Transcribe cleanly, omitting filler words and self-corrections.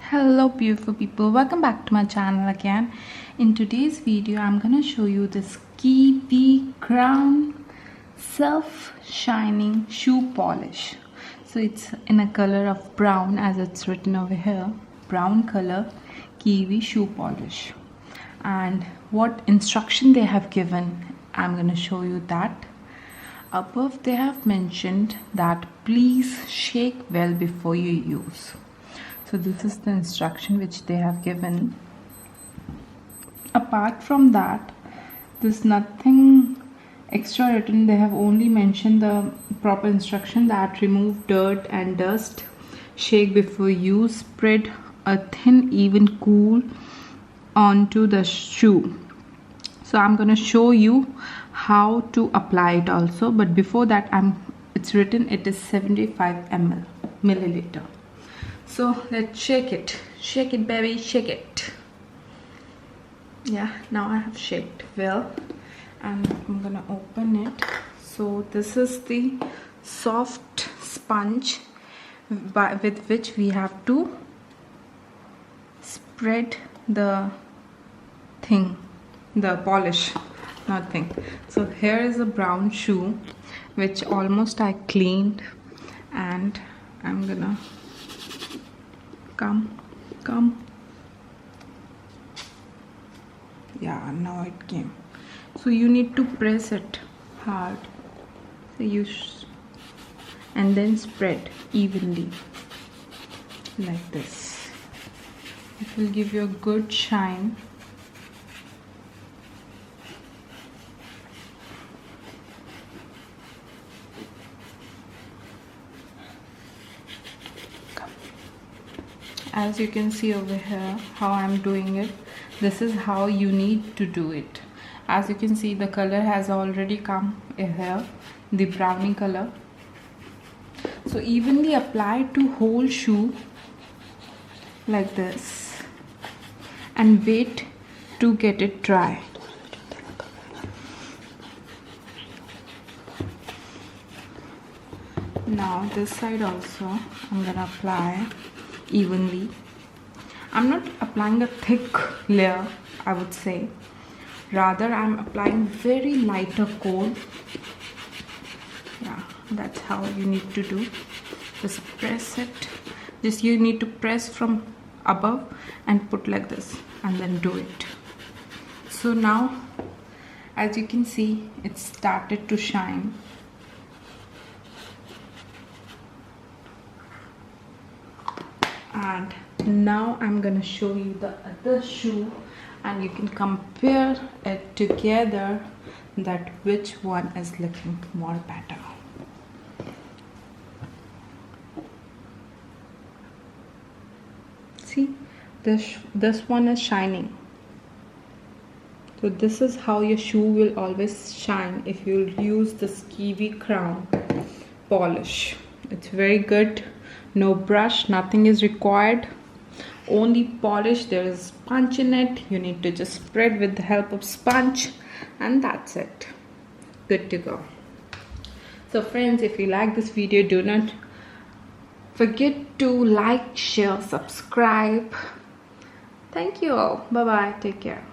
Hello beautiful people, welcome back to my channel again. In today's video I'm gonna show you this Kiwi crown self shining shoe polish. So it's in a color of brown, as it's written over here, brown color Kiwi shoe polish. And what instruction they have given, I'm gonna show you that. Above they have mentioned that please shake well before you use. So this is the instruction which they have given. Apart from that, there's nothing extra written. They have only mentioned the proper instruction that remove dirt and dust, shake before use, spread a thin even cool onto the shoe. So I'm going to show you how to apply it also, but before that it's written it is 75 milliliter. So let's shake it baby, shake it. Yeah, now I have shaked well and I'm gonna open it. So this is the soft sponge with which we have to spread the polish, nothing. So here is a brown shoe which almost I cleaned, and I'm gonna come. Yeah, now it came. So you need to press it hard. So and then spread evenly like this. It will give you a good shine. As you can see over here how I'm doing it, this is how you need to do it. As you can see, the color has already come here, the brownie color. So evenly apply to whole shoe like this and wait to get it dry. Now this side also I'm gonna apply evenly. I'm not applying a thick layer, I would say. Rather, I'm applying very lighter coat. Yeah, that's how you need to do. Just press it. You need to press from above and put like this and then do it. So now, as you can see, it started to shine. And now I'm gonna show you the other shoe and you can compare it together, that which one is looking more better. See, this one is shining. So this is how your shoe will always shine if you use this Kiwi crown polish. It's very good. No brush, nothing is required, only polish. There is sponge in it. You need to just spread with the help of sponge, and that's it. Good to go. So friends, if you like this video, do not forget to like, share, subscribe. Thank you all. Bye bye. Take care.